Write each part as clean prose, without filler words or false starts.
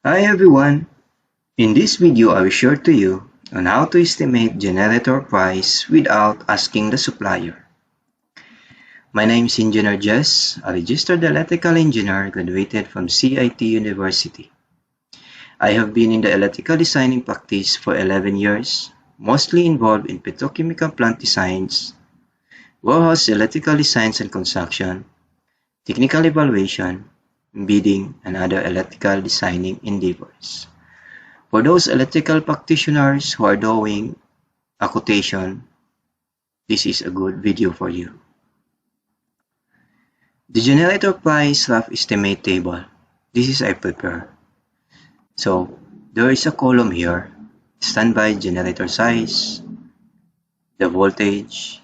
Hi everyone! In this video I will share to you on how to estimate generator price without asking the supplier. My name is Engineer Jess, a registered electrical engineer graduated from CIT University. I have been in the electrical designing practice for 11 years, mostly involved in petrochemical plant designs, warehouse electrical designs and construction, technical evaluation, bidding, and other electrical designing endeavors. For those electrical practitioners who are doing a quotation, this is a good video for you. The generator price rough estimate table. This is I prepare. So there is a column here, standby generator size, the voltage,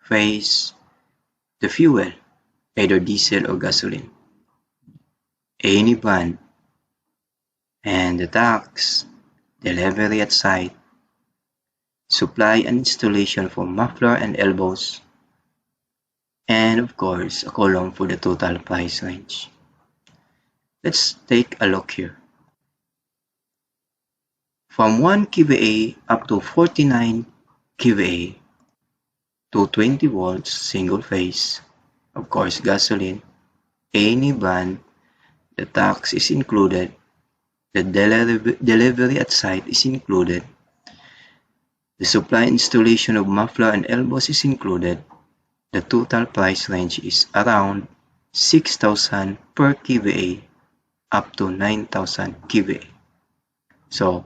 phase, the fuel, either diesel or gasoline, any brand, and the tax, delivery at site, supply and installation for muffler and elbows, and of course a column for the total price range. Let's take a look here. From 1 kVA up to 49 kVA to 20 volts single phase, of course gasoline, any brand, the tax is included, the delivery at site is included, the supply installation of muffler and elbows is included. The total price range is around 6,000 per kVA up to 9,000 kVA. So,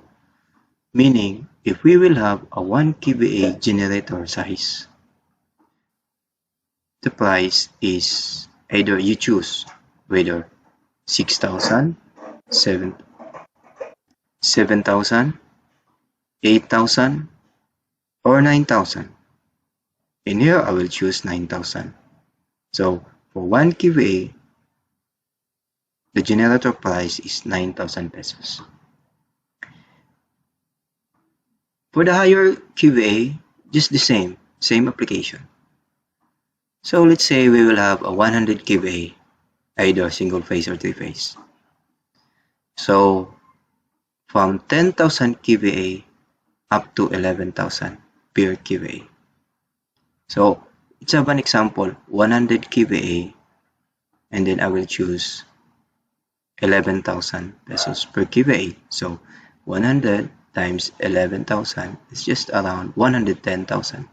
meaning if we will have a 1 kVA generator size, the price is either you choose whether 6,000, 7,000, 8,000, or 9,000. In here, I will choose 9,000. So, for 1 kVA, the generator price is 9,000 pesos. For the higher kVA, just the same application. So, let's say we will have a 100 kVA, either single phase or three phase. So, from 10,000 kVA up to 11,000 per kVA. So, let's have an example, 100 kVA, and then I will choose 11,000 pesos per kVA. So, 100 times 11,000 is just around 110,000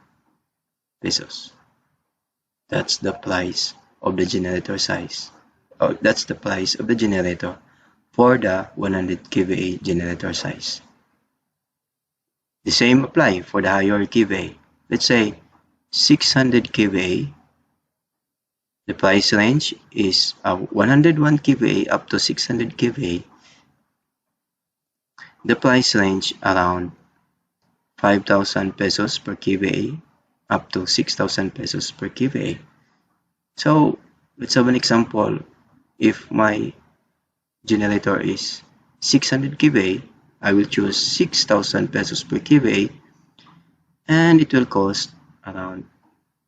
pesos. That's the price of the generator size. That's the price of the generator for the 100 kVA generator size. The same apply for the higher kVA. Let's say 600 kVA, the price range is 101 kVA up to 600 kVA. The price range around 5,000 pesos per kVA up to 6,000 pesos per kVA. So let's have an example. If my generator is 600 kVA, I will choose 6,000 pesos per kVA, and it will cost around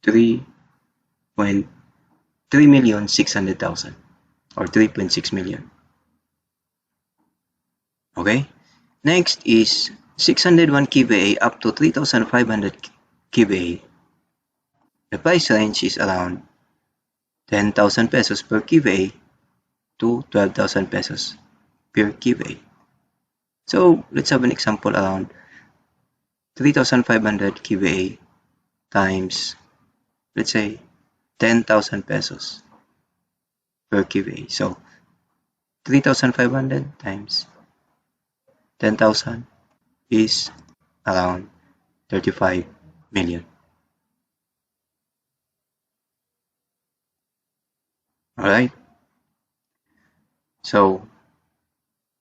3,600,000 or 3.6 million. Okay, next is 601 kVA up to 3,500 kVA. The price range is around 10,000 pesos per kVA to 12,000 pesos per kVA. So let's have an example around 3,500 kVA times, let's say, 10,000 pesos per kVA. So 3,500 times 10,000 is around 35 million. Alright, so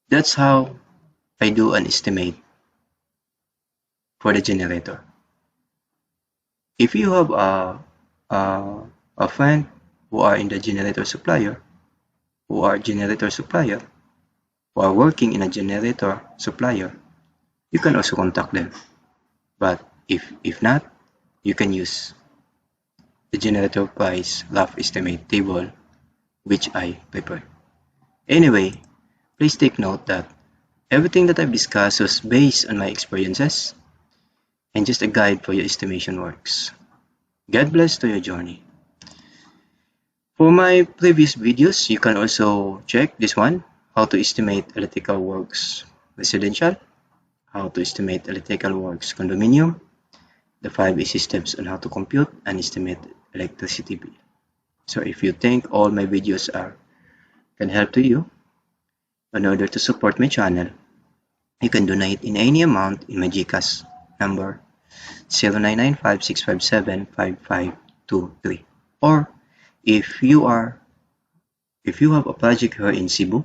that's how I do an estimate for the generator. If you have a friend who are in the generator supplier, who are working in a generator supplier, you can also contact them. But if not, you can use the generator price rough estimate table, which I prepared. Anyway, please take note that Everything that I've discussed was based on my experiences and just a guide for your estimation works. God bless to your journey. For my previous videos, you can also check this one, how to estimate electrical works residential, how to estimate electrical works condominium, the 5 easy steps on how to compute and estimate electricity bill. So if you think all my videos can help to you, in order to support my channel, you can donate in any amount in my GCash number 0995-657-5523. Or if you have a project here in Cebu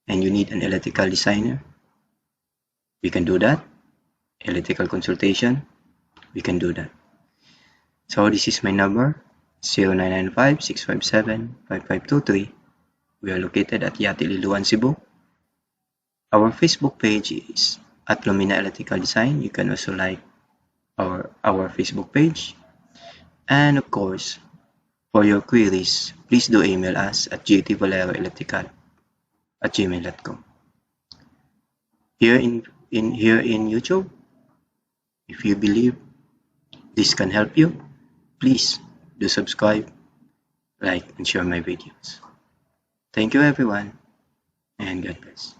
and you need an electrical designer, we can do that. Electrical consultation, we can do that. So this is my number 0995-657-5523. We are located at Yati Liluan, Cebu. Our Facebook page is at Lumina Electrical Design. You can also like our Facebook page. And of course, for your queries, please do email us at gtvoleroelectrical@gmail.com. Here in YouTube, if you believe this can help you, please do subscribe, like, and share my videos. Thank you everyone, and God bless.